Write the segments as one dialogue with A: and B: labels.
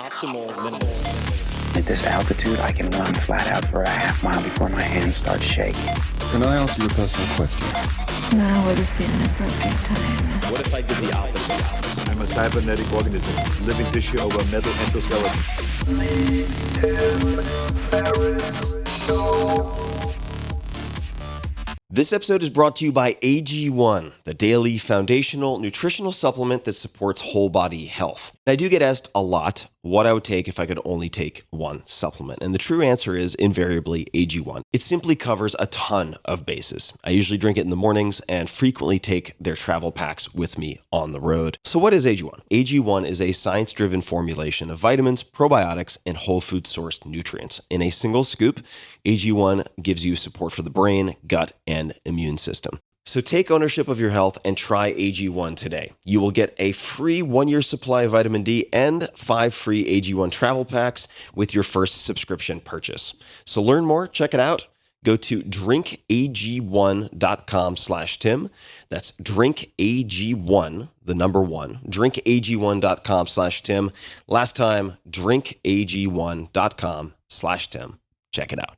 A: optimal minimum.
B: At this altitude, I can run flat out for a half mile before my hands start shaking.
C: Can I ask you a personal question?
D: Now would seem an appropriate time.
A: What if I did the opposite?
E: I'm a cybernetic organism, living tissue over a metal endoskeleton.
F: This episode is brought to you by AG1, the daily foundational nutritional supplement that supports whole body health. I do get asked a lot what I would take if I could only take one supplement. And the true answer is invariably AG1. It simply covers a ton of bases. I usually drink it in the mornings and frequently take their travel packs with me on the road. So what is AG1? AG1 is a science-driven formulation of vitamins, probiotics, and whole food sourced nutrients. In a single scoop, AG1 gives you support for the brain, gut, and immune system. So take ownership of your health and try AG1 today. You will get a free 1-year supply of vitamin D and 5 free AG1 travel packs with your first subscription purchase. So learn more, check it out. Go to drinkag1.com/Tim. That's drinkag1, the number 1, drinkag1.com/Tim. Last time, drinkag1.com/Tim. Check it out.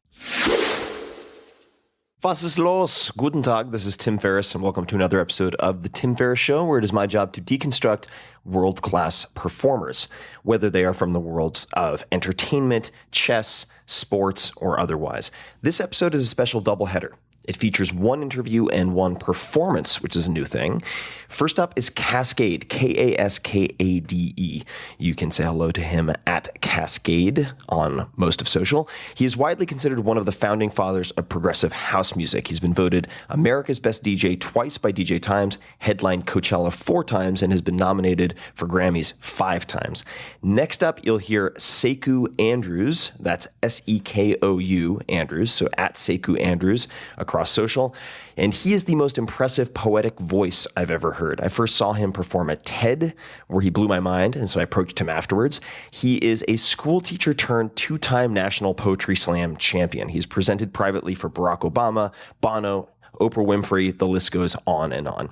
F: Was ist los? Guten Tag, this is Tim Ferriss, and welcome to another episode of The Tim Ferriss Show, where it is my job to deconstruct world-class performers, whether they are from the world of entertainment, chess, sports, or otherwise. This episode is a special doubleheader. It features one interview and one performance, which is a new thing. First up is Kaskade, Kaskade. You can say hello to him at Kaskade on most of social. He is widely considered one of the founding fathers of progressive house music. He's been voted America's Best DJ twice by DJ Times, headlined Coachella 4 times, and has been nominated for Grammys 5 times. Next up, you'll hear Sekou Andrews. That's Sekou Andrews, so at Sekou Andrews across social, and he is the most impressive poetic voice I've ever heard. I first saw him perform at TED, where he blew my mind, and so I approached him afterwards. He is a school teacher turned 2-time National Poetry Slam champion. He's presented privately for Barack Obama, Bono, Oprah Winfrey, the list goes on and on.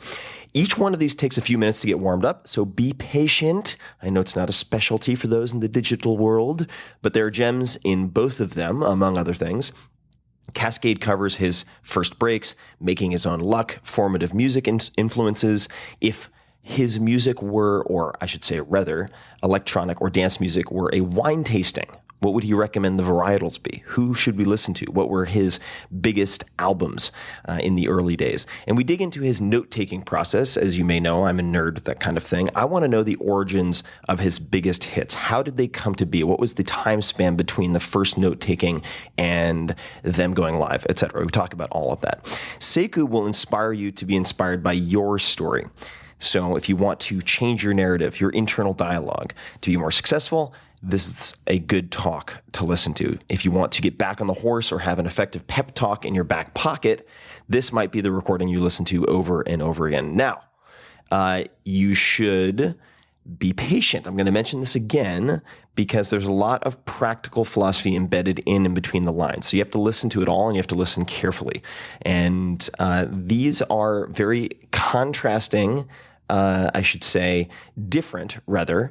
F: Each one of these takes a few minutes to get warmed up, so be patient. I know it's not a specialty for those in the digital world, but there are gems in both of them, among other things. Kaskade covers his first breaks, making his own luck, formative music influences. If his music were, or I should say rather, electronic or dance music were a wine tasting, what would he recommend the varietals be? Who should we listen to? What were his biggest albums in the early days? And we dig into his note-taking process. As you may know, I'm a nerd, that kind of thing. I want to know the origins of his biggest hits. How did they come to be? What was the time span between the first note-taking and them going live, etc.? We talk about all of that. Sekou will inspire you to be inspired by your story. So if you want to change your narrative, your internal dialogue, to be more successful, this is a good talk to listen to. If you want to get back on the horse or have an effective pep talk in your back pocket, this might be the recording you listen to over and over again. Now, you should be patient. I'm going to mention this again because there's a lot of practical philosophy embedded in between the lines. So you have to listen to it all and you have to listen carefully. And these are very contrasting, I should say, different, rather,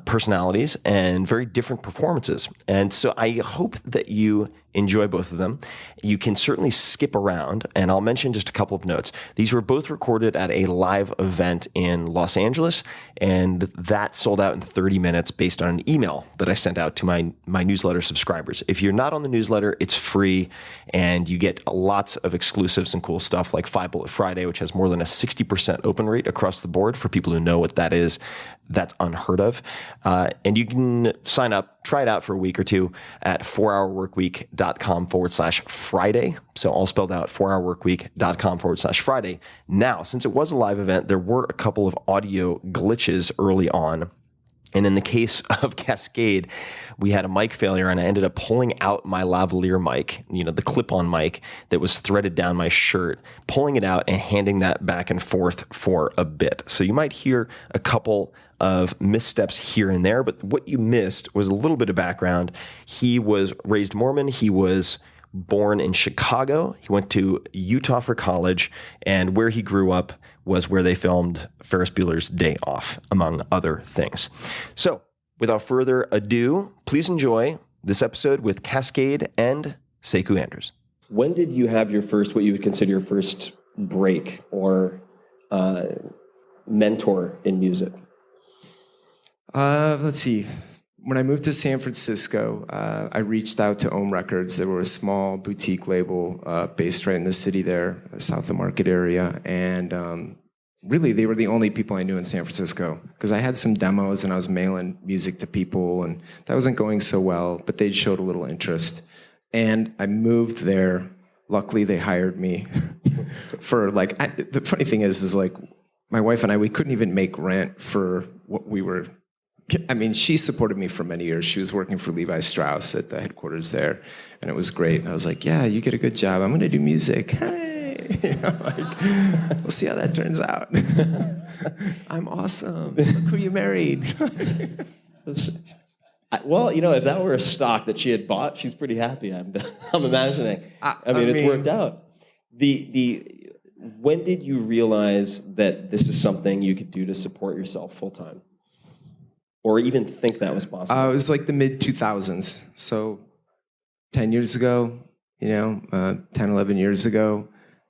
F: personalities and very different performances. And so I hope that you enjoy both of them. You can certainly skip around, and I'll mention just a couple of notes. These were both recorded at a live event in Los Angeles, and that sold out in 30 minutes based on an email that I sent out to my newsletter subscribers. If you're not on the newsletter, it's free, and you get lots of exclusives and cool stuff like 5 Bullet Friday, which has more than a 60% open rate across the board. For people who know what that is, that's unheard of. And you can sign up, try it out for a week or two at 4hourworkweek.com/Friday. So all spelled out, 4hourworkweek.com/Friday. Now, since it was a live event, there were a couple of audio glitches early on. And in the case of Kaskade, we had a mic failure, and I ended up pulling out my lavalier mic, the clip-on mic that was threaded down my shirt, pulling it out and handing that back and forth for a bit. So you might hear a couple of missteps here and there, but what you missed was a little bit of background. He was raised Mormon. He was born in Chicago. He went to Utah for college, and where he grew up was where they filmed Ferris Bueller's Day Off, among other things. So without further ado, please enjoy this episode with Kaskade and Sekou Anders. When did you have your first, what you would consider your first break or mentor in music?
G: Let's see. When I moved to San Francisco, I reached out to Ohm Records. They were a small boutique label based right in the city there, south of the Market area. And really, they were the only people I knew in San Francisco because I had some demos and I was mailing music to people, and that wasn't going so well, but they showed a little interest. And I moved there. Luckily, they hired me for the funny thing is like my wife and I, we couldn't even make rent for what we were. I mean, she supported me for many years. She was working for Levi Strauss at the headquarters there, and it was great. And I was like, yeah, you get a good job. I'm going to do music. Hey, we'll see how that turns out. I'm awesome. Look who you married.
F: Well, if that were a stock that she had bought, she's pretty happy. I'm imagining. I mean, it's worked out. When did you realize that this is something you could do to support yourself full time? Or even think that was possible?
G: It was like the mid-2000s. So 10 years ago, 10, 11 years ago.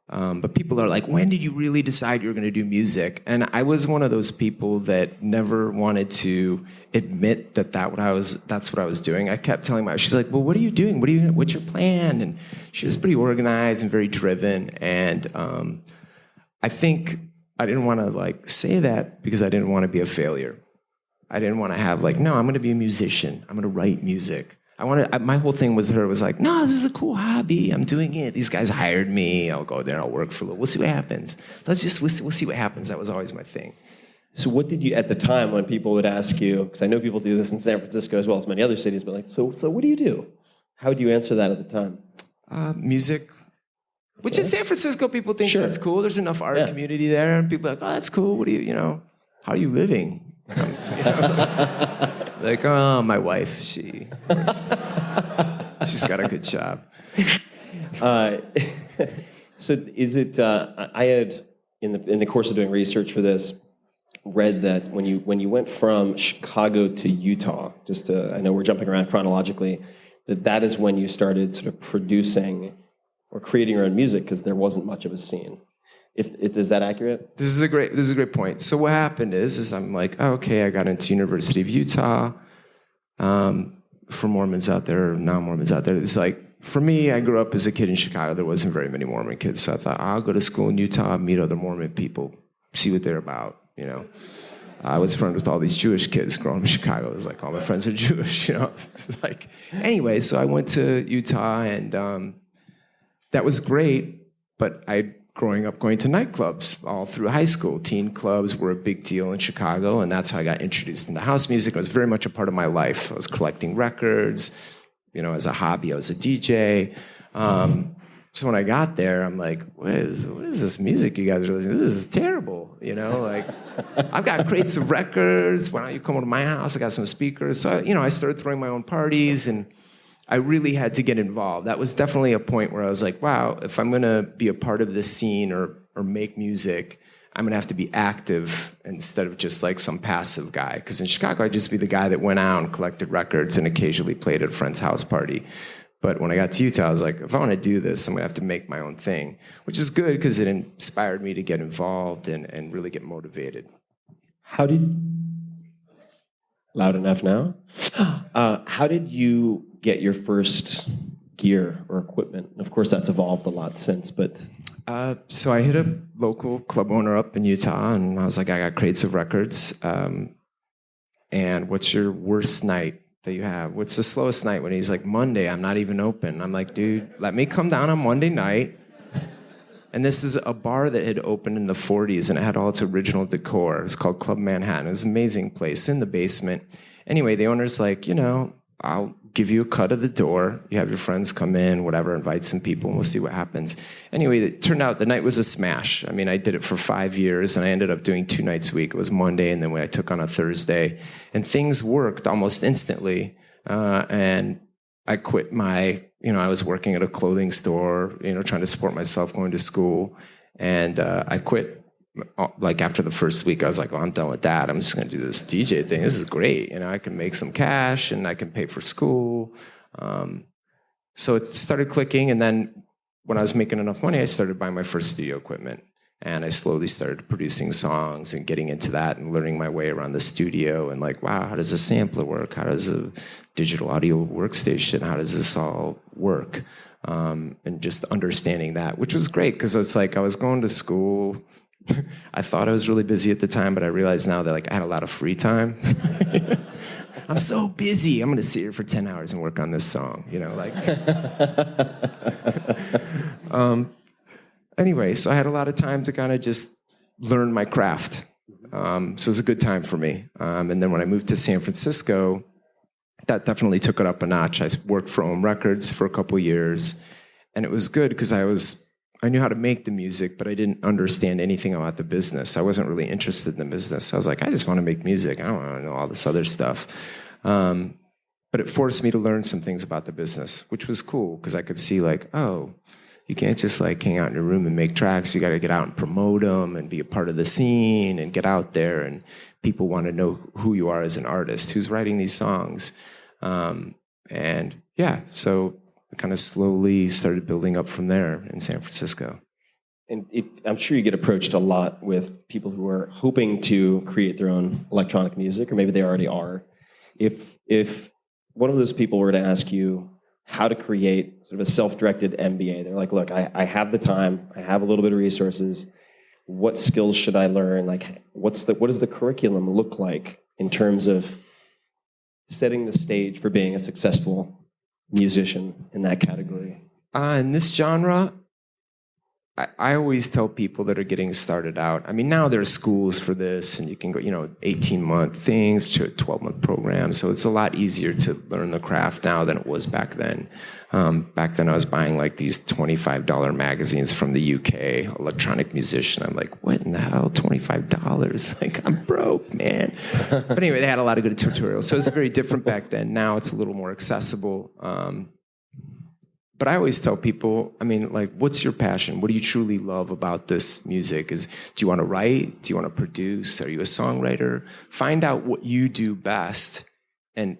G: But people are like, when did you really decide you were going to do music? And I was one of those people that never wanted to admit that's what I was doing. I kept telling my wife, she's like, well, what are you doing? What's your plan? And she was pretty organized and very driven. And I think I didn't want to say that because I didn't want to be a failure. I didn't want to have no, I'm going to be a musician. I'm going to write music. My whole thing was like, no, this is a cool hobby. I'm doing it. These guys hired me. I'll go there. I'll work for a little. We'll see what happens. We'll see what happens. That was always my thing.
F: So what did you, at the time when people would ask you, because I know people do this in San Francisco as well as many other cities, but so what do you do? How would you answer that at the time?
G: Music. Which in San Francisco, people think that's cool. There's enough art community there. And people are like, oh, that's cool. What do you, how are you living? My wife, she's got a good job.
F: So is it? I had in the course of doing research for this, read that when you went from Chicago to Utah, I know we're jumping around chronologically, that is when you started sort of producing or creating your own music because there wasn't much of a scene. Is that accurate?
G: This is a great point. So what happened is I'm like, oh, okay, I got into University of Utah. For Mormons out there, non-Mormons out there, it's like, for me, I grew up as a kid in Chicago. There wasn't very many Mormon kids, so I thought, I'll go to school in Utah, meet other Mormon people, see what they're about, I was friends with all these Jewish kids growing up in Chicago. It was like, all my friends are Jewish, Anyway, so I went to Utah, and that was great, but growing up going to nightclubs all through high school. Teen clubs were a big deal in Chicago, and that's how I got introduced into house music. It was very much a part of my life. I was collecting records, as a hobby. I was a DJ. So when I got there, I'm like, what is this music you guys are listening to? This is terrible, I've got crates of records. Why don't you come over to my house? I got some speakers. So, I started throwing my own parties, and I really had to get involved. That was definitely a point where I was like, wow, if I'm going to be a part of this scene or make music, I'm going to have to be active instead of just some passive guy. Because in Chicago, I'd just be the guy that went out and collected records and occasionally played at a friend's house party. But when I got to Utah, I was like, if I want to do this, I'm going to have to make my own thing, which is good because it inspired me to get involved and really get motivated.
F: Loud enough now? How did you get your first gear or equipment? Of course, that's evolved a lot since, but...
G: So I hit a local club owner up in Utah, and I was like, I got crates of records. And what's your worst night that you have? What's the slowest night? When he's like, Monday, I'm not even open. I'm like, dude, let me come down on Monday night. And this is a bar that had opened in the 40s, and it had all its original decor. It's called Club Manhattan. It was an amazing place in the basement. Anyway, the owner's like, I'll give you a cut of the door. You have your friends come in, whatever, invite some people, and we'll see what happens. Anyway, it turned out the night was a smash. I mean, I did it for 5 years, and I ended up doing 2 nights a week. It was Monday, and then when I took on a Thursday. And things worked almost instantly. And I quit I was working at a clothing store, trying to support myself, going to school. And I quit like after the first week, I was like, "Oh, I'm done with that. I'm just going to do this DJ thing. This is great. You know, I can make some cash and I can pay for school." So it started clicking, and then when I was making enough money, I started buying my first studio equipment, and I slowly started producing songs and getting into that and learning my way around the studio and like, wow, how does a sampler work? How does a digital audio workstation? How does this all work? And just understanding that, which was great because it's like I was going to school. I thought I was really busy at the time, but I realized now that like I had a lot of free time. I'm so busy. I'm going to sit here for 10 hours and work on this song, you know, like. Anyway, so I had a lot of time to kind of just learn my craft. So it was a good time for me. And then when I moved to San Francisco, that definitely took it up a notch. I worked for Ohm Records for a couple of years, and it was good because I knew how to make the music, but I didn't understand anything about the business. I wasn't really interested in the business. I was like, I just want to make music. I don't want to know all this other stuff. But it forced me to learn some things about the business, which was cool because I could see like, oh, you can't just like hang out in your room and make tracks. You got to get out and promote them and be a part of the scene and get out there. And people want to know who you are as an artist, who's writing these songs. And yeah, so kind of slowly started building up from there in San Francisco.
F: And I'm sure you get approached a lot with people who are hoping to create their own electronic music, or maybe they already are. If one of those people were to ask you how to create sort of a self-directed MBA, they're like, look, I have the time, I have a little bit of resources. What skills should I learn? Like, what does the curriculum look like in terms of setting the stage for being a successful musician in that category?
G: In this genre, I always tell people that are getting started out, I mean, now there are schools for this, and you can go, 18-month things to 12-month programs, so it's a lot easier to learn the craft now than it was back then. Back then, I was buying like these $25 magazines from the UK, Electronic Musician. I'm like, what in the hell, $25? Like, I'm broke, man. But anyway, they had a lot of good tutorials, so it's very different back then. Now it's a little more accessible. But I always tell people, I mean, like, what's your passion? What do you truly love about this music? Do you want to write? Do you want to produce? Are you a songwriter? Find out what you do best and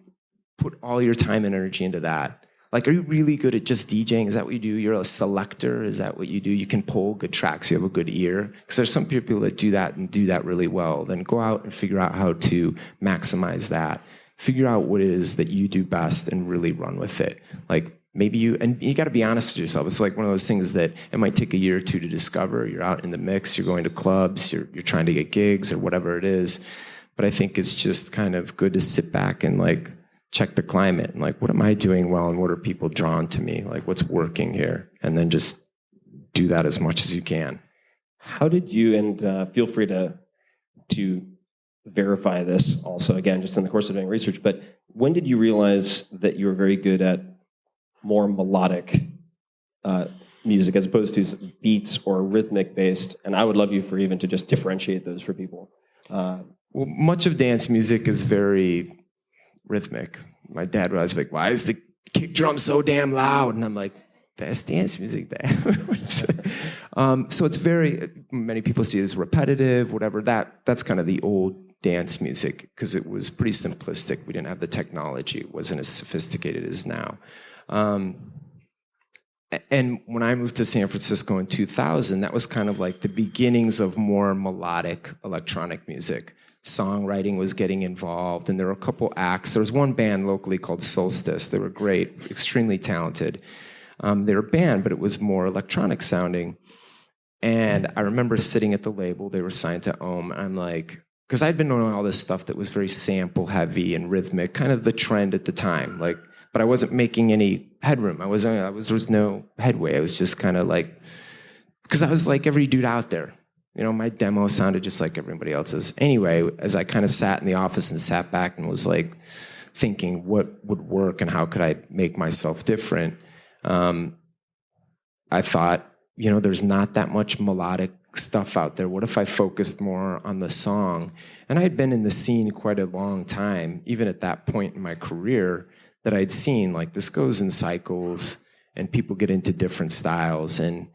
G: put all your time and energy into that. Like, are you really good at just DJing? Is that what you do? You're a selector? Is that what you do? You can pull good tracks. You have a good ear? Because there's some people that do that and do that really well. Then go out and figure out how to maximize that. Figure out what it is that you do best and really run with it. Like, maybe you got to be honest with yourself. It's like one of those things that it might take a year or two to discover. You're out in the mix, you're going to clubs, you're trying to get gigs or whatever it is. But I think it's just kind of good to sit back and like check the climate and like, what am I doing well and what are people drawn to me? Like, what's working here? And then just do that as much as you can.
F: How did you, and feel free to verify this also, again, just in the course of doing research, but when did you realize that you were very good at more melodic music as opposed to beats or rhythmic based? And I would love you for even to just differentiate those for people.
G: Well, much of dance music is very rhythmic. My dad was like, why is the kick drum so damn loud? And I'm like, that's dance music, Dad. So it's very, many people see it as repetitive, whatever. That's kind of the old dance music because it was pretty simplistic. We didn't have the technology. It wasn't as sophisticated as now. And when I moved to San Francisco in 2000, that was kind of like the beginnings of more melodic electronic music. Songwriting was getting involved, and there were a couple acts. There was one band locally called Solstice. They were great, extremely talented. They were a band, but it was more electronic sounding. And I remember sitting at the label. They were signed to Ohm. I'm like, because I'd been knowing all this stuff that was very sample heavy and rhythmic, kind of the trend at the time. Like, but I wasn't making any headroom. There was no headway. I was just kind of like, because I was like every dude out there. My demo sounded just like everybody else's. Anyway, as I kind of sat in the office and sat back and was like thinking what would work and how could I make myself different, I thought, there's not that much melodic stuff out there. What if I focused more on the song? And I had been in the scene quite a long time, even at that point in my career, that I'd seen like this goes in cycles and people get into different styles. And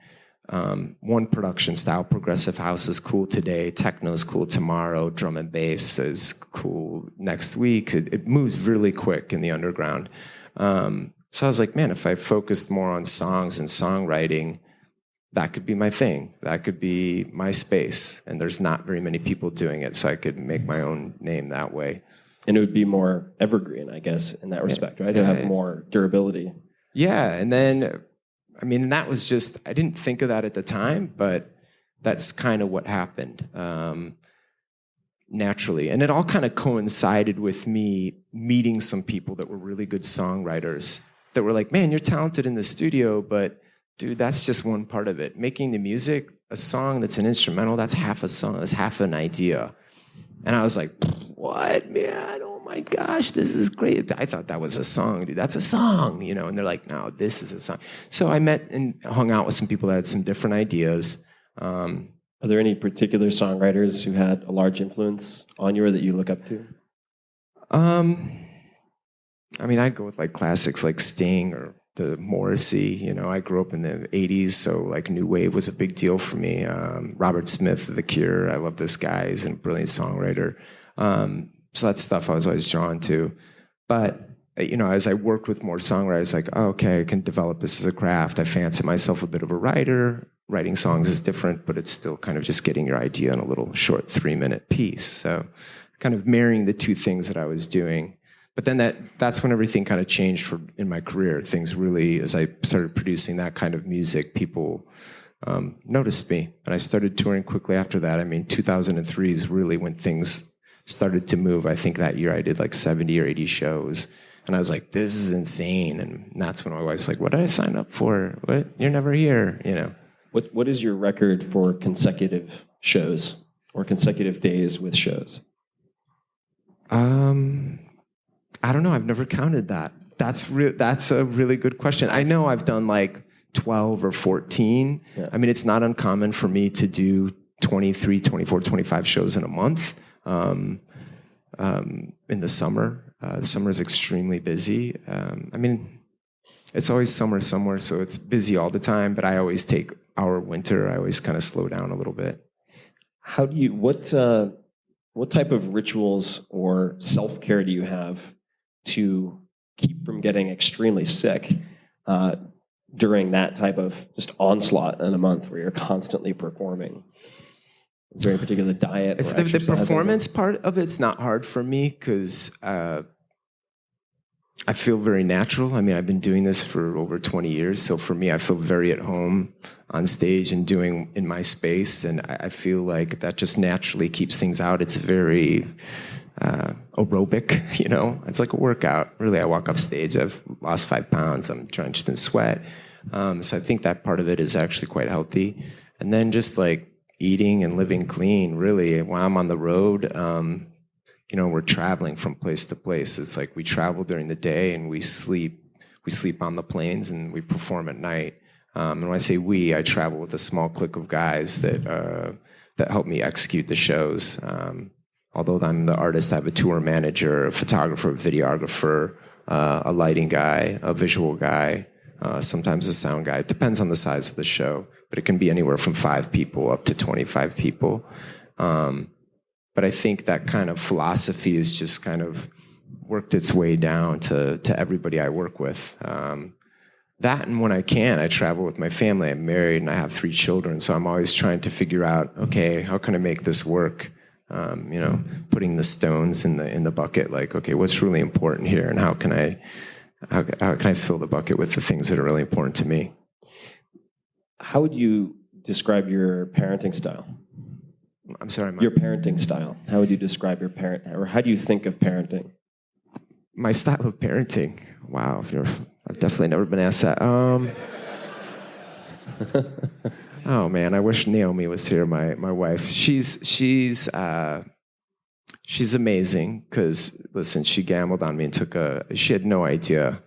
G: one production style. Progressive house is cool today, techno is cool tomorrow, drum and bass is cool next week. It moves really quick in the underground. So I was like, man, if I focused more on songs and songwriting, that could be my thing. That could be my space. And there's not very many people doing it, so I could make my own name that way.
F: And it would be more evergreen, I guess, in that respect, right? To have more durability.
G: Yeah, and then, I mean, that was just, I didn't think of that at the time, but that's kind of what happened naturally. And it all kind of coincided with me meeting some people that were really good songwriters that were like, man, you're talented in the studio, but dude, that's just one part of it. Making the music, a song that's an instrumental, that's half a song, that's half an idea. And I was like, what, man? Oh my gosh, this is great. I thought that was a song, dude. That's a song, you know? And they're like, no, this is a song. So I met and hung out with some people that had some different ideas.
F: Are there any particular songwriters who had a large influence on you or that you look up to?
G: I mean, I'd go with like classics like Sting or the Morrissey. You know, I grew up in the 80s, so like new wave was a big deal for me. Robert Smith of The Cure, I love this guy. He's a brilliant songwriter. So that's stuff I was always drawn to. But, you know, as I worked with more songwriters, like, oh, okay, I can develop this as a craft. I fancy myself a bit of a writer. Writing songs is different, but it's still kind of just getting your idea in a little short 3-minute piece. So kind of marrying the two things that I was doing. But then that's when everything kind of changed in my career. Things really, as I started producing that kind of music, people noticed me. And I started touring quickly after that. I mean, 2003 is really when things started to move. I think that year I did like 70 or 80 shows. And I was like, this is insane. And that's when my wife's like, what did I sign up for? What? You're never here, you know?
F: What is your record for consecutive shows or consecutive days with shows?
G: I don't know. I've never counted that. That's a really good question. I know I've done like 12 or 14. Yeah. I mean, it's not uncommon for me to do 23, 24, 25 shows in a month. In the summer, the summer is extremely busy. I mean, it's always summer somewhere, so it's busy all the time. But I always take our winter. I always kind of slow down a little bit.
F: How do you? What type of rituals or self-care do you have to keep from getting extremely sick during that type of just onslaught in a month where you're constantly performing? Is there any particular diet?
G: It's the performance part of it's not hard for me because I feel very natural. I mean, I've been doing this for over 20 years, so for me, I feel very at home on stage and doing in my space, and I feel like that just naturally keeps things out. It's very aerobic, you know? It's like a workout. Really, I walk off stage, I've lost 5 pounds, I'm drenched in sweat. So I think that part of it is actually quite healthy. And then just like eating and living clean, really. While I'm on the road, you know, we're traveling from place to place. It's like we travel during the day and we sleep on the planes and we perform at night. And when I say we, I travel with a small clique of guys that help me execute the shows. Although I'm the artist, I have a tour manager, a photographer, a videographer, a lighting guy, a visual guy, sometimes a sound guy. It depends on the size of the show, but it can be anywhere from 5 people up to 25 people. But I think that kind of philosophy has just kind of worked its way down to everybody I work with. That, and when I can, I travel with my family. I'm married and I have 3 children, so I'm always trying to figure out, okay, how can I make this work? You know, putting the stones in the bucket, like, okay, what's really important here, and how can I fill the bucket with the things that are really important to me?
F: How would you describe your parenting style?
G: I'm sorry,
F: your parenting style. How would you describe your parent, or how do you think of parenting?
G: My style of parenting. Wow, I've definitely never been asked that. Oh man, I wish Naomi was here. My wife. She's amazing because listen, she gambled on me and she had no idea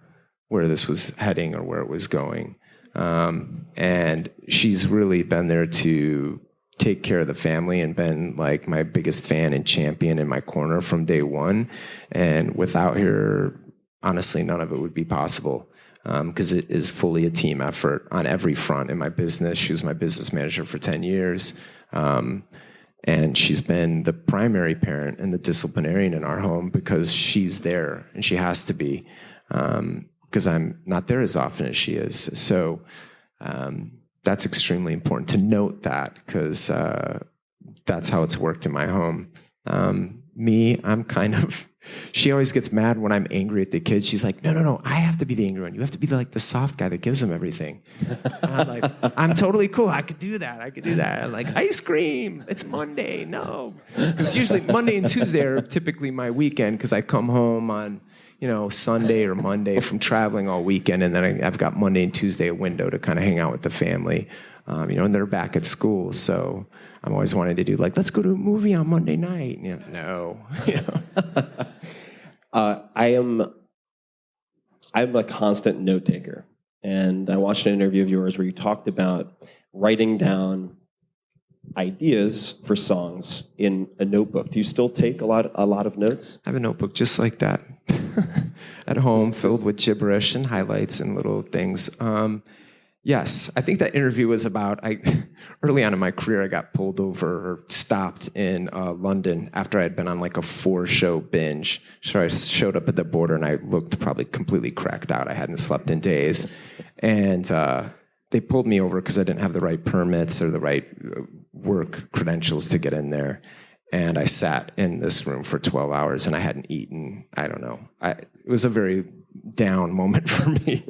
G: where this was heading or where it was going, and she's really been there to take care of the family and been like my biggest fan and champion in my corner from day one. And without her, honestly, none of it would be possible. because it is fully a team effort on every front in my business. She was my business manager for 10 years. And she's been the primary parent and the disciplinarian in our home because she's there and she has to be, because I'm not there as often as she is. So that's extremely important to note that, because that's how it's worked in my home. Me, I'm kind of, she always gets mad when I'm angry at the kids. She's like, no, I have to be the angry one. You have to be the soft guy that gives them everything. And I'm like, I'm totally cool. I could do that. I'm like, ice cream. It's Monday. No. Because usually Monday and Tuesday are typically my weekend, because I come home on, Sunday or Monday from traveling all weekend. And then I've got Monday and Tuesday a window to kind of hang out with the family. And they're back at school. So I'm always wanting to do let's go to a movie on Monday night. No.
F: I'm a constant note taker, and I watched an interview of yours where you talked about writing down ideas for songs in a notebook. Do you still take a lot of notes?
G: I have a notebook just like that at home, filled with gibberish and highlights and little things. Yes, I think that interview was about, early on in my career, I got pulled over or stopped in London after I had been on a 4-show binge. So I showed up at the border and I looked probably completely cracked out. I hadn't slept in days. And they pulled me over because I didn't have the right permits or the right work credentials to get in there. And I sat in this room for 12 hours and I hadn't eaten. I don't know. It was a very down moment for me.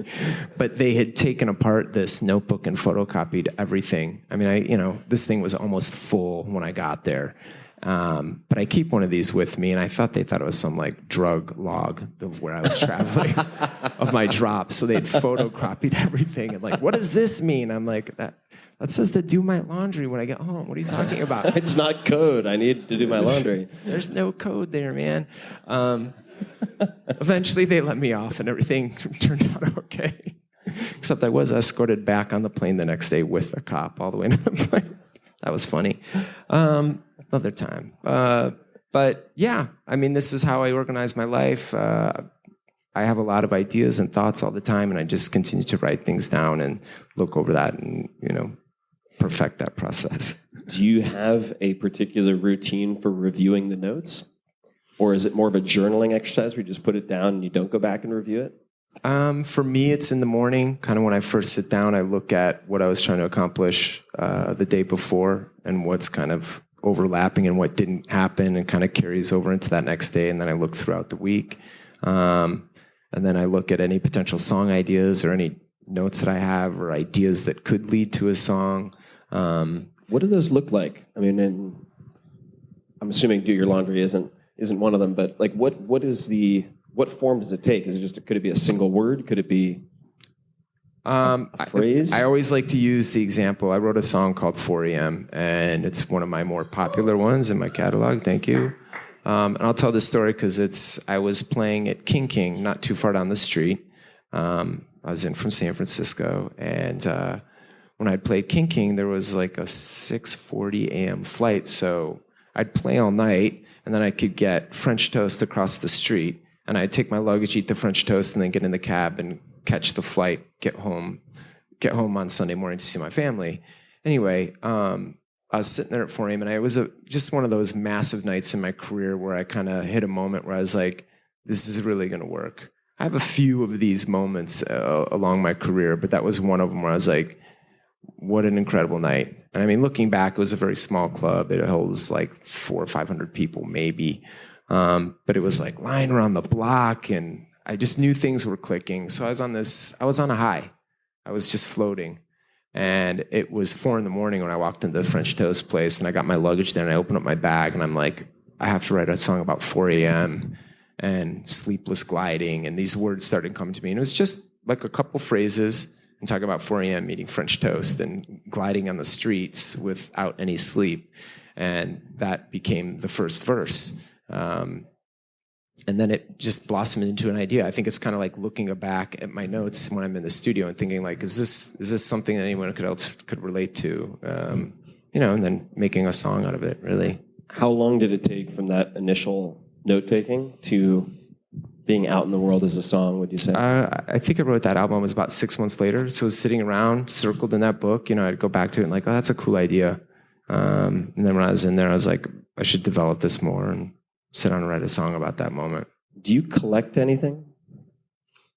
G: But they had taken apart this notebook and photocopied everything. I mean, this thing was almost full when I got there. But I keep one of these with me, and I thought they thought it was some drug log of where I was traveling, of my drops. So they'd photocopied everything and what does this mean? I'm like, that says to do my laundry when I get home. What are you talking about?
F: It's not code. I need to do my laundry.
G: There's no code there, man. Eventually they let me off and everything turned out okay. Except I was escorted back on the plane the next day with a cop all the way to the plane. That was funny. Another time. But yeah, this is how I organize my life. I have a lot of ideas and thoughts all the time, and I just continue to write things down and look over that and, perfect that process.
F: Do you have a particular routine for reviewing the notes? Or is it more of a journaling exercise where you just put it down and you don't go back and review it?
G: For me, it's in the morning. Kind of when I first sit down, I look at what I was trying to accomplish the day before and what's kind of overlapping and what didn't happen and kind of carries over into that next day. And then I look throughout the week. And then I look at any potential song ideas or any notes that I have or ideas that could lead to a song.
F: What do those look like? I'm assuming do your laundry isn't one of them, but what form does it take? Is it could it be a single word? Could it be a phrase?
G: I always like to use the example. I wrote a song called 4 a.m. and it's one of my more popular ones in my catalog. Thank you. And I'll tell this story because I was playing at King, not too far down the street. I was in from San Francisco, and when I'd played King, there was a 6:40 a.m. flight, so I'd play all night, and then I could get French toast across the street, and I'd take my luggage, eat the French toast, and then get in the cab and catch the flight, get home on Sunday morning to see my family. Anyway, I was sitting there at 4 a.m. and it was just one of those massive nights in my career where I kind of hit a moment where I was like, this is really going to work. I have a few of these moments along my career, but that was one of them where I was like, what an incredible night. And looking back, it was a very small club. It holds 400 or 500 people maybe. But it was lying around the block, and I just knew things were clicking. So I was on a high. I was just floating. And it was 4 a.m. when I walked into the French toast place, and I got my luggage there, and I opened up my bag, and I'm like, I have to write a song about 4 a.m. and sleepless gliding, and these words started coming to me. And it was just a couple phrases and talk about 4 a.m. eating French toast and gliding on the streets without any sleep. And that became the first verse. And then it just blossomed into an idea. I think it's kind of like looking back at my notes when I'm in the studio and thinking is this something that anyone else could relate to? And then making a song out of it, really.
F: How long did it take from that initial note-taking to being out in the world as a song, would you say?
G: I think I wrote that album was about 6 months later. So it was sitting around, circled in that book. I'd go back to it and like, oh, that's a cool idea. And then when I was in there, I was like, I should develop this more and sit down and write a song about that moment.
F: Do you collect anything?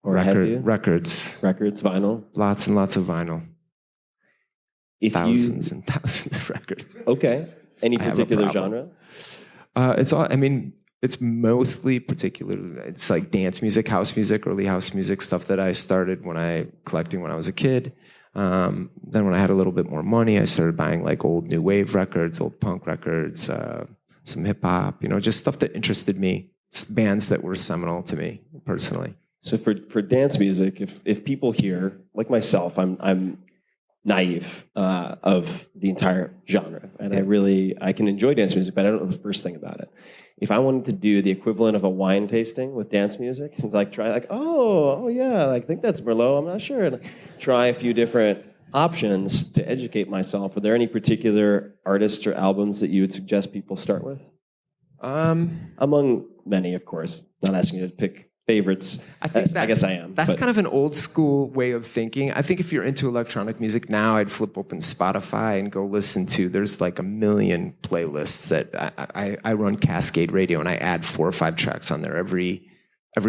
F: Or have you?
G: Records.
F: Records, vinyl?
G: Lots and lots of vinyl. Thousands and thousands of records.
F: Okay. Any particular genre?
G: It's all. I mean, it's mostly particular. It's like dance music, house music, early house music stuff that I started collecting when I was a kid. Then when I had a little bit more money, I started buying like old new wave records, old punk records, some hip hop. Just stuff that interested me, bands that were seminal to me personally.
F: So for dance music, if people hear, like myself, I'm naive of the entire genre, and I can enjoy dance music, but I don't know the first thing about it. If I wanted to do the equivalent of a wine tasting with dance music, and try oh yeah, I think that's Merlot, I'm not sure, and try a few different options to educate myself. Are there any particular artists or albums that you would suggest people start with? Among many, of course. Not asking you to pick favorites. I guess I am.
G: That's kind of an old school way of thinking. I think if you're into electronic music now, I'd flip open Spotify and go listen to, there's like a million playlists that I run Kaskade Radio, and I add 4 or 5 tracks on there every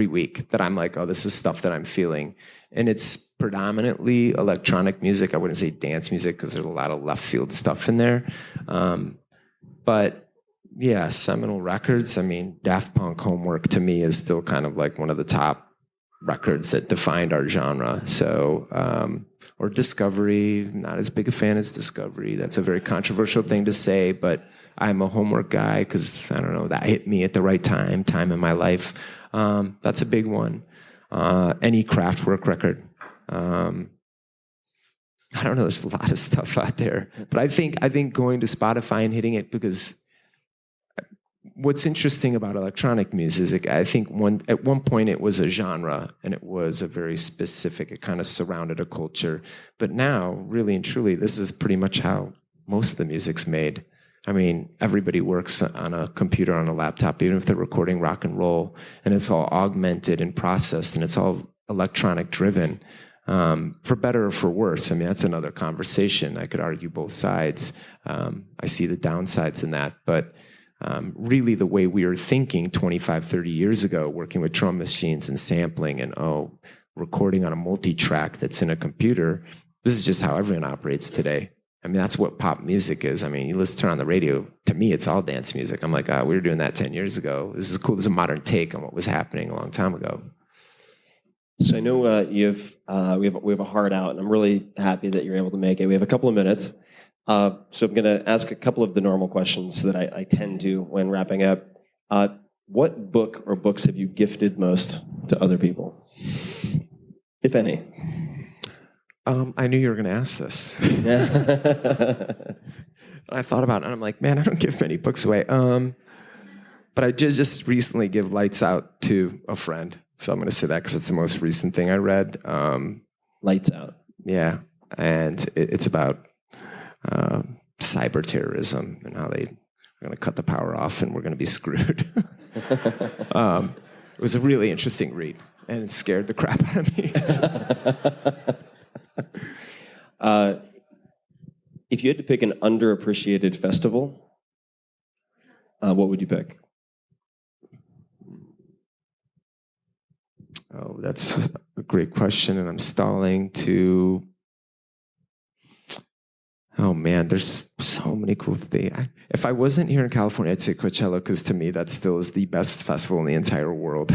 G: week that I'm like, oh, this is stuff that I'm feeling. And it's predominantly electronic music. I wouldn't say dance music because there's a lot of left field stuff in there. But yeah, seminal records. I mean, Daft Punk Homework to me is still kind of like one of the top records that defined our genre. So, or Discovery, not as big a fan as Discovery. That's a very controversial thing to say, but I'm a Homework guy because, I don't know, that hit me at the right time in my life. That's a big one. Any Kraftwerk record. I don't know, there's a lot of stuff out there. But I think going to Spotify and hitting it, because what's interesting about electronic music, I think at one point it was a genre and it was a very specific, it kind of surrounded a culture. But now, really and truly, this is pretty much how most of the music's made. I mean, everybody works on a computer, on a laptop, even if they're recording rock and roll, and it's all augmented and processed, and it's all electronic driven, for better or for worse. I mean, that's another conversation. I could argue both sides. I see the downsides in that, but really the way we were thinking 25, 30 years ago, working with drum machines and sampling and, recording on a multi-track that's in a computer, this is just how everyone operates today. I mean, that's what pop music is. I mean, you turn on the radio, to me, it's all dance music. I'm like, we were doing that 10 years ago. This is cool. This is a modern take on what was happening a long time ago.
F: So I know we have a hard out, and I'm really happy that you're able to make it. We have a couple of minutes. So I'm going to ask a couple of the normal questions that I tend to when wrapping up. What book or books have you gifted most to other people, if any?
G: I knew you were going to ask this. I thought about it, and I'm like, man, I don't give many books away. But I just recently give Lights Out to a friend. So I'm going to say that because it's the most recent thing I read.
F: Lights Out.
G: Yeah. And it's about cyber terrorism and how they're going to cut the power off and we're going to be screwed. It was a really interesting read, and it scared the crap out of me.
F: If you had to pick an underappreciated festival, what would you pick?
G: Oh, that's a great question, and I'm stalling to... Oh man, there's so many cool things. If I wasn't here in California, I'd say Coachella, because to me that still is the best festival in the entire world.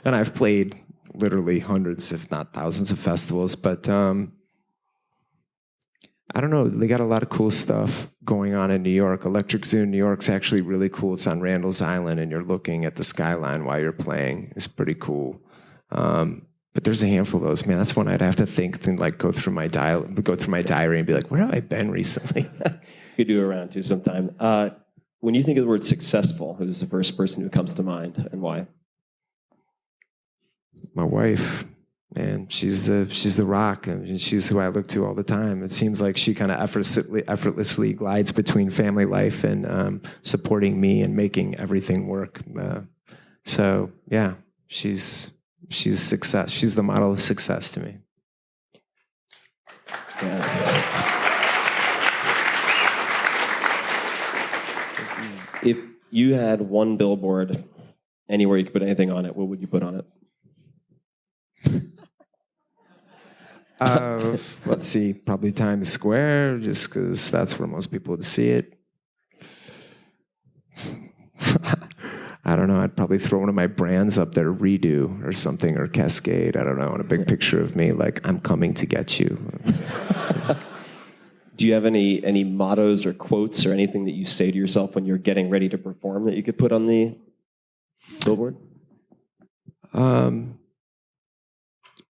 G: And I've played literally hundreds, if not thousands, of festivals. But I don't know. They got a lot of cool stuff going on in New York. Electric Zoo in New York's actually really cool. It's on Randall's Island, and you're looking at the skyline while you're playing. It's pretty cool. But there's a handful of those, man. That's one I'd have to think and like go through my diary and be like, where have I been recently?
F: You could do a round two sometime. When you think of the word successful, who's the first person who comes to mind, and why?
G: My wife, man. She's the rock, and she's who I look to all the time. It seems like she kind of effortlessly glides between family life and supporting me and making everything work. So yeah, she's success. She's the model of success to me.
F: If you had one billboard anywhere you could put anything on it, what would you put on it?
G: Let's see, probably Times Square, just because that's where most people would see it. I don't know. I'd probably throw one of my brands up there, Redo or something, or Kaskade. I don't know. And a big picture of me, like, I'm coming to get you.
F: Do you have any mottos or quotes or anything that you say to yourself when you're getting ready to perform that you could put on the billboard?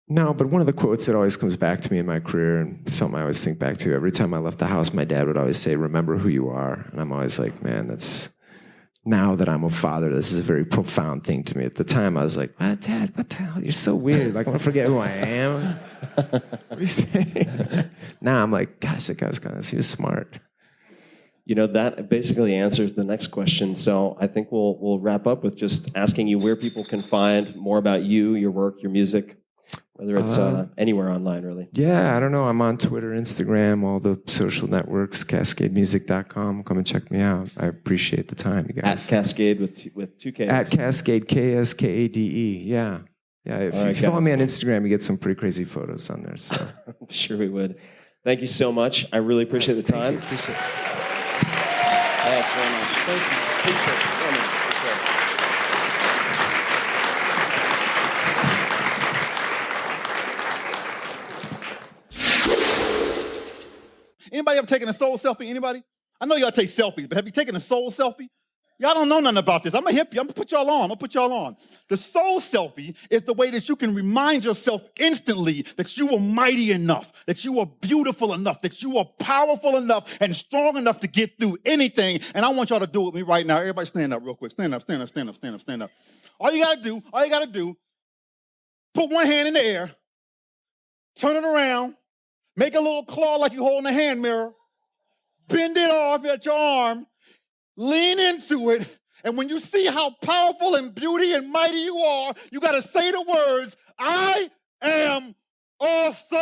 G: No, but one of the quotes that always comes back to me in my career, and something I always think back to, every time I left the house, my dad would always say, remember who you are. And I'm always like, man, now that I'm a father, this is a very profound thing to me. At the time, I was like, Dad, what the hell? You're so weird. Like, I'm going to forget who I am. What are you saying? Now I'm like, gosh, that guy he was smart.
F: You know, that basically answers the next question. So I think we'll wrap up with just asking you where people can find more about you, your work, your music, whether it's anywhere online, really.
G: Yeah, I don't know. I'm on Twitter, Instagram, all the social networks, kaskademusic.com. Come and check me out. I appreciate the time, you guys.
F: At Kaskade with two Ks.
G: At Kaskade, Kaskade. Yeah. Yeah, if you follow me on Instagram, you get some pretty crazy photos on there. So
F: I'm sure we would. Thank you so much. I really appreciate the time.
G: Appreciate it.
F: Thanks very much. Thank you. Appreciate it.
H: Anybody ever taken a soul selfie? Anybody? I know y'all take selfies, but have you taken a soul selfie? Y'all don't know nothing about this. I'm going to hip you. I'm going to put y'all on. The soul selfie is the way that you can remind yourself instantly that you were mighty enough, that you were beautiful enough, that you were powerful enough and strong enough to get through anything. And I want y'all to do it with me right now. Everybody stand up real quick. Stand up, stand up, stand up, stand up, stand up. All you got to do, put one hand in the air, turn it around, make a little claw like you're holding a hand mirror, bend it off at your arm, lean into it, and when you see how powerful and beauty and mighty you are, you got to say the words, I am awesome.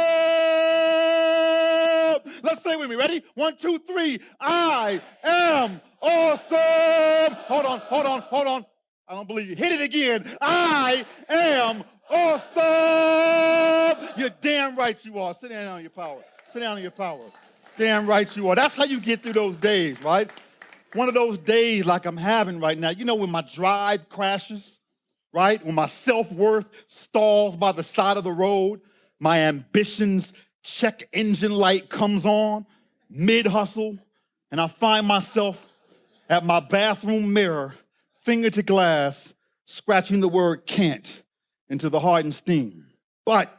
H: Let's say it with me. Ready? 1, 2, 3. I am awesome. Hold on. I don't believe you. Hit it again. I am awesome. You're damn right you are. Sit down on your power. Sit down on your power. Damn right you are. That's how you get through those days, right? One of those days like I'm having right now. You know when my drive crashes, right? When my self-worth stalls by the side of the road, my ambitions check engine light comes on, mid-hustle, and I find myself at my bathroom mirror, finger to glass, scratching the word can't into the hardened steam. But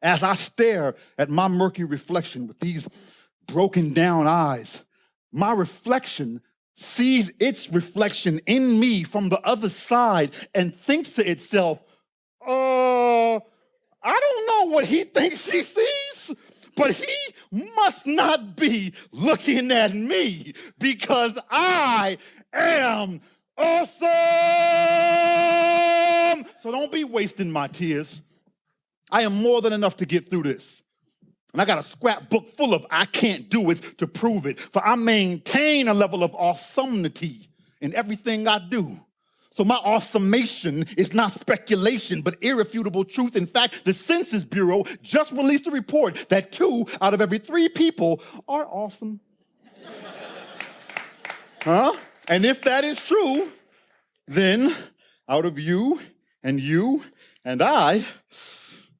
H: as I stare at my murky reflection with these broken down eyes, my reflection sees its reflection in me from the other side and thinks to itself, I don't know what he thinks he sees, but he must not be looking at me because I am awesome. So don't be wasting my tears. I am more than enough to get through this. And I got a scrapbook full of I can't do it to prove it. For I maintain a level of awesomeness in everything I do. So my awesomation is not speculation, but irrefutable truth. In fact, the Census Bureau just released a report that 2 out of every 3 people are awesome. Huh? And if that is true, then out of you and I,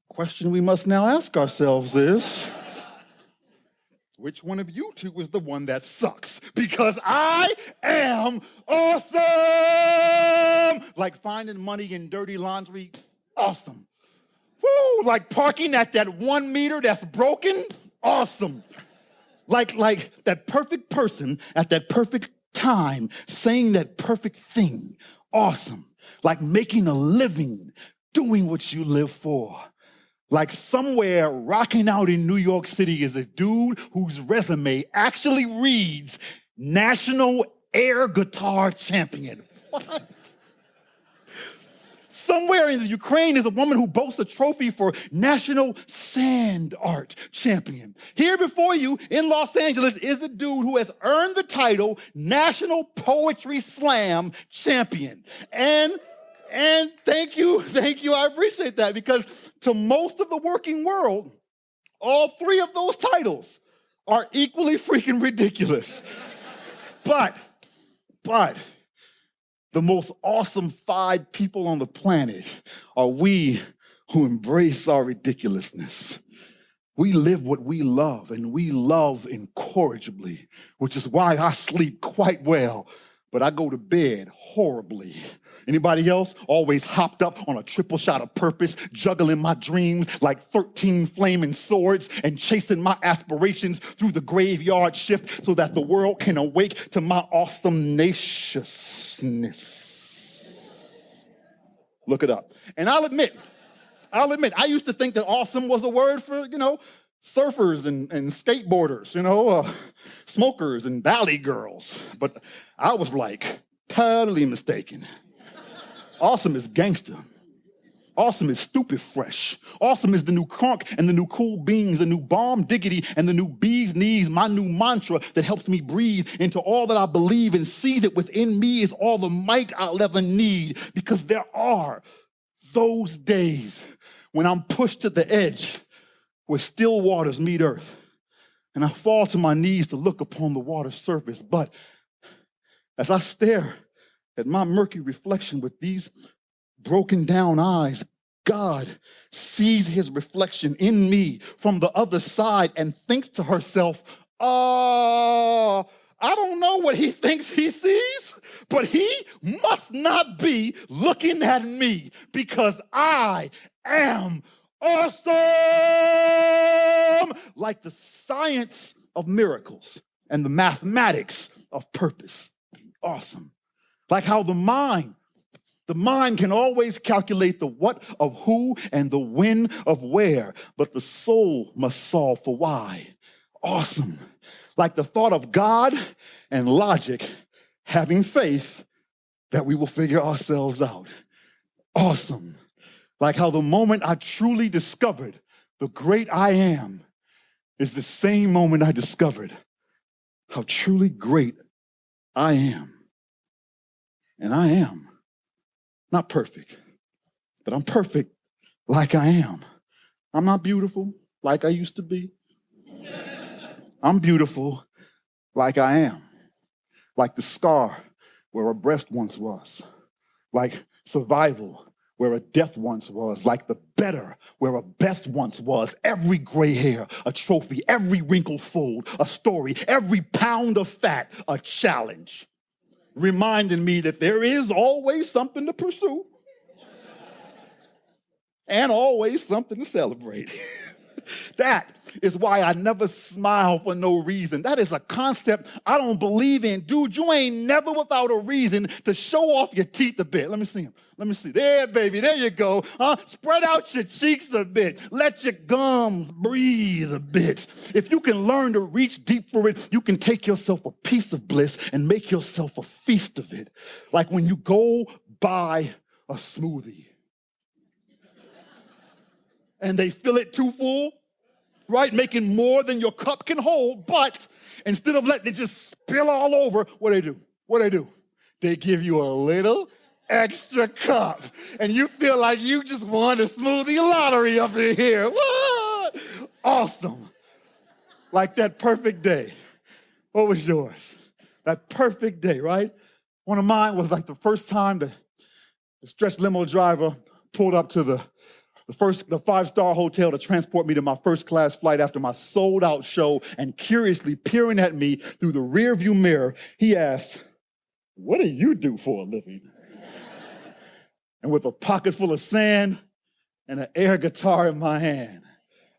H: question we must now ask ourselves is, which one of you 2 is the one that sucks? Because I am awesome! Like finding money in dirty laundry, awesome. Woo! Like parking at that 1 meter that's broken, awesome. Like that perfect person at that perfect time saying that perfect thing, awesome. Like making a living, doing what you live for. Like somewhere rocking out in New York City is a dude whose resume actually reads National Air Guitar Champion. What? Somewhere in the Ukraine is a woman who boasts a trophy for National Sand Art Champion. Here before you in Los Angeles is a dude who has earned the title National Poetry Slam Champion. And thank you, I appreciate that, because to most of the working world, all three of those titles are equally freaking ridiculous. But the most awesome 5 people on the planet are we who embrace our ridiculousness. We live what we love, and we love incorrigibly, which is why I sleep quite well, but I go to bed horribly. Anybody else? Always hopped up on a triple shot of purpose, juggling my dreams like 13 flaming swords and chasing my aspirations through the graveyard shift so that the world can awake to my awesomeness. Look it up. And I'll admit, I used to think that awesome was a word for, surfers and skateboarders, smokers and valley girls. But I was like, totally mistaken. Awesome is gangster. Awesome is stupid fresh. Awesome is the new crunk and the new cool beans, the new bomb diggity and the new bee's knees, my new mantra that helps me breathe into all that I believe and see that within me is all the might I'll ever need, because there are those days when I'm pushed to the edge where still waters meet earth and I fall to my knees to look upon the water's surface. But as I stare at my murky reflection with these broken down eyes, God sees his reflection in me from the other side and thinks to herself, I don't know what he thinks he sees, but he must not be looking at me because I am awesome! Like the science of miracles and the mathematics of purpose. Awesome. Like how the mind can always calculate the what of who and the when of where, but the soul must solve for why. Awesome. Like the thought of God and logic having faith that we will figure ourselves out. Awesome. Like how the moment I truly discovered the great I am is the same moment I discovered how truly great I am. And I am not perfect, but I'm perfect like I am. I'm not beautiful like I used to be. I'm beautiful like I am. Like the scar where a breast once was. Like survival where a death once was. Like the better where a best once was. Every gray hair, a trophy. Every wrinkled fold, a story. Every pound of fat, a challenge. Reminding me that there is always something to pursue and always something to celebrate. That is why I never smile for no reason. That is a concept I don't believe in. Dude, you ain't never without a reason to show off your teeth a bit. Let me see them. Let me see. There, baby. There you go. Spread out your cheeks a bit. Let your gums breathe a bit. If you can learn to reach deep for it, you can take yourself a piece of bliss and make yourself a feast of it. Like when you go buy a smoothie and they fill it too full, right? Making more than your cup can hold, but instead of letting it just spill all over, what do? They give you a little extra cup, and you feel like you just won a smoothie lottery up in here. What? Awesome. Like that perfect day. What was yours? That perfect day, right? One of mine was like the first time the stretch limo driver pulled up to the 5-star hotel to transport me to my first class flight after my sold out show, and curiously peering at me through the rearview mirror, he asked, "What do you do for a living?" And with a pocket full of sand and an air guitar in my hand,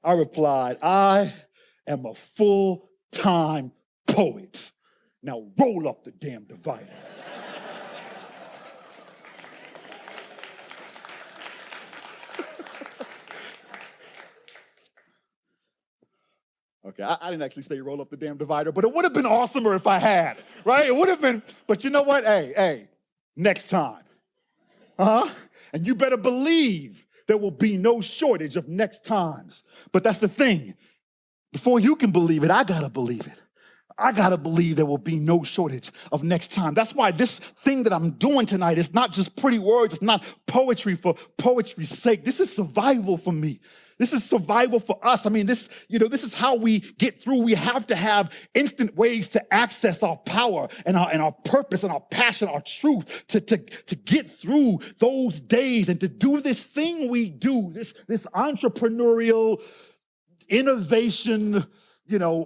H: I replied, "I am a full-time poet. Now roll up the damn divider." Okay, I didn't actually say roll up the damn divider, but it would have been awesomer if I had, right? It would have been, but you know what? Hey, next time. And you better believe there will be no shortage of next times. But that's the thing. Before you can believe it, I gotta believe it. I gotta believe there will be no shortage of next time. That's why this thing that I'm doing tonight is not just pretty words. It's not poetry for poetry's sake. This is survival for me. This is survival for us. I mean, this is how we get through. We have to have instant ways to access our power and our purpose and our passion, our truth, to get through those days and to do this thing we do, this entrepreneurial innovation,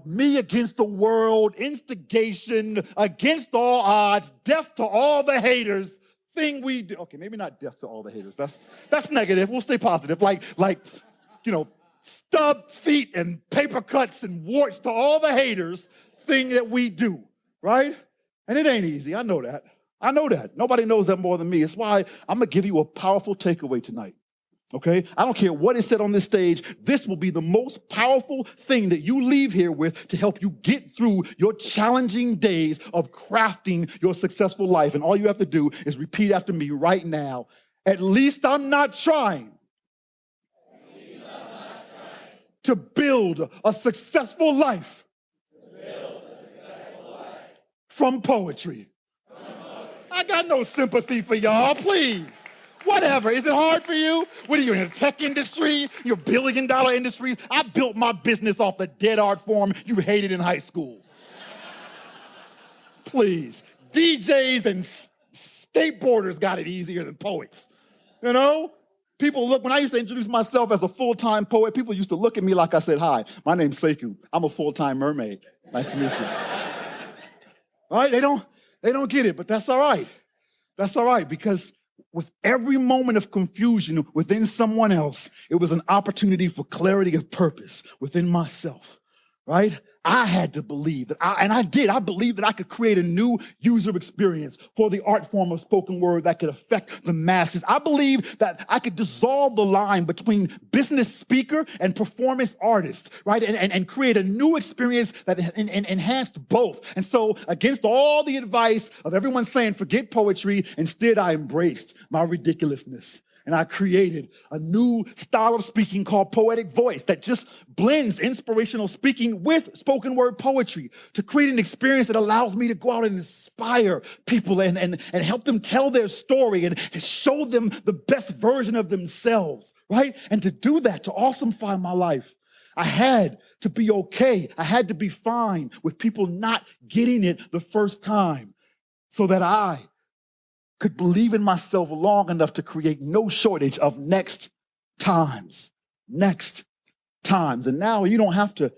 H: me against the world, instigation, against all odds, death to all the haters thing we do. Okay, maybe not death to all the haters. That's negative. We'll stay positive. Like, stub feet and paper cuts and warts to all the haters thing that we do, right? And it ain't easy. I know that. Nobody knows that more than me. It's why I'm going to give you a powerful takeaway tonight. Okay? I don't care what is said on this stage. This will be the most powerful thing that you leave here with to help you get through your challenging days of crafting your successful life. And all you have to do is repeat after me right now. At least I'm not trying to build a successful life from poetry. I got no sympathy for y'all, please. Whatever. Is it hard for you? What are you in the tech industry? Your billion-dollar industries? I built my business off the dead art form you hated in high school. Please. DJs and skateboarders got it easier than poets. People look, when I used to introduce myself as a full-time poet, people used to look at me like I said, hi, my name's Sekou. I'm a full-time mermaid. Nice to meet you. All right, they don't get it, but that's all right. That's all right, because with every moment of confusion within someone else, it was an opportunity for clarity of purpose within myself, right? I had to believe that, I did. I believed that I could create a new user experience for the art form of spoken word that could affect the masses. I believed that I could dissolve the line between business speaker and performance artist, right? And create a new experience that enhanced both. And so against all the advice of everyone saying, forget poetry, instead I embraced my ridiculousness. And I created a new style of speaking called poetic voice that just blends inspirational speaking with spoken word poetry to create an experience that allows me to go out and inspire people and help them tell their story and show them the best version of themselves, right? And to do that, to awesomefy my life, I had to be okay. I had to be fine with people not getting it the first time so that I could believe in myself long enough to create no shortage of next times. And now you don't have to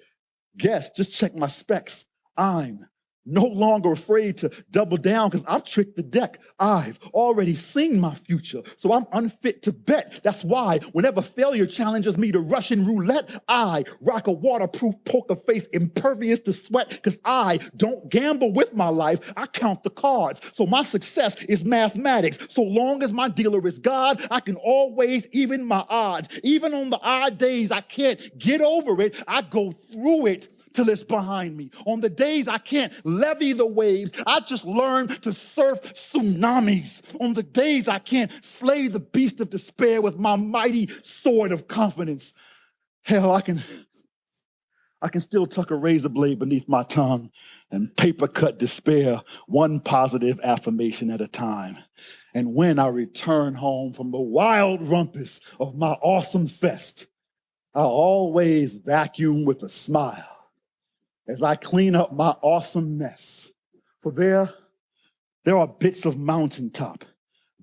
H: guess, just check my specs. I'm no longer afraid to double down because I've tricked the deck. I've already seen my future, so I'm unfit to bet. That's why whenever failure challenges me to Russian roulette, I rock a waterproof poker face impervious to sweat because I don't gamble with my life. I count the cards. So my success is mathematics. So long as my dealer is God, I can always even my odds. Even on the odd days I can't get over it, I go through it till it's behind me. On the days I can't levy the waves, I just learn to surf tsunamis. On the days I can't slay the beast of despair with my mighty sword of confidence, hell, I can still tuck a razor blade beneath my tongue and paper cut despair, one positive affirmation at a time. And when I return home from the wild rumpus of my awesome fest, I'll always vacuum with a smile as I clean up my awesome mess. For there are bits of mountaintop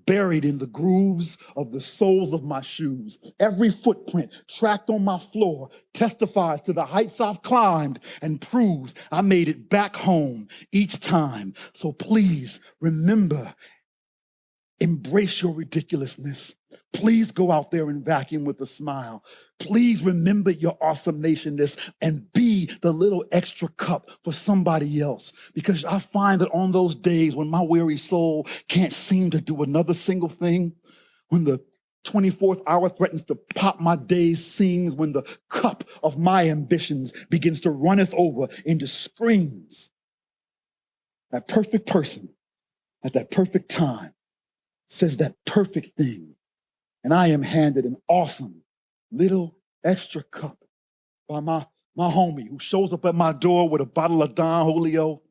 H: buried in the grooves of the soles of my shoes. Every footprint tracked on my floor testifies to the heights I've climbed and proves I made it back home each time. So please remember, embrace your ridiculousness. Please go out there and vacuum with a smile. Please remember your awesome nationness and be the little extra cup for somebody else. Because I find that on those days when my weary soul can't seem to do another single thing, when the 24th hour threatens to pop my day's seams, when the cup of my ambitions begins to runneth over into screams, that perfect person at that perfect time says that perfect thing and I am handed an awesome little extra cup by my homie who shows up at my door with a bottle of Don Julio,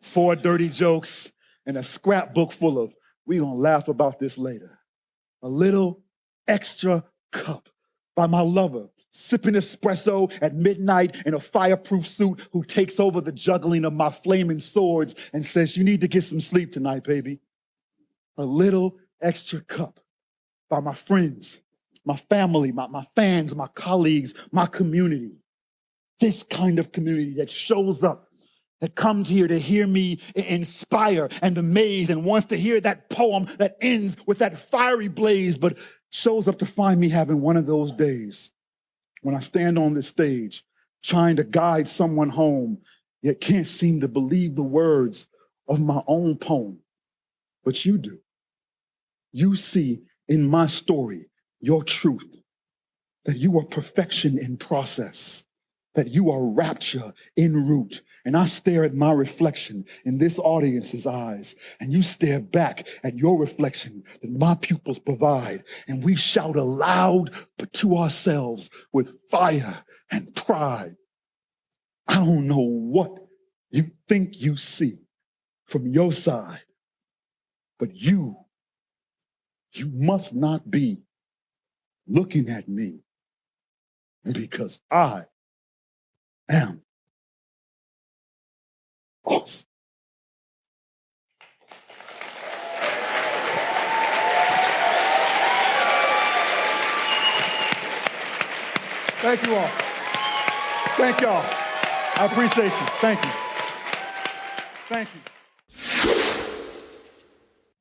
H: 4 dirty jokes, and a scrapbook full of, we gonna laugh about this later. A little extra cup by my lover, sipping espresso at midnight in a fireproof suit who takes over the juggling of my flaming swords and says, you need to get some sleep tonight, baby. A little extra cup by my friends, my family, my fans, my colleagues, my community. This kind of community that shows up, that comes here to hear me inspire and amaze and wants to hear that poem that ends with that fiery blaze, but shows up to find me having one of those days when I stand on this stage trying to guide someone home, yet can't seem to believe the words of my own poem. But you do. You see in my story your truth, that you are perfection in process, that you are rapture en route. And I stare at my reflection in this audience's eyes, and you stare back at your reflection that my pupils provide, and we shout aloud, but to ourselves with fire and pride. I don't know what you think you see from your side, but you must not be looking at me, because I am awesome. Thank you all. Thank y'all. I appreciate you. Thank you. Thank you.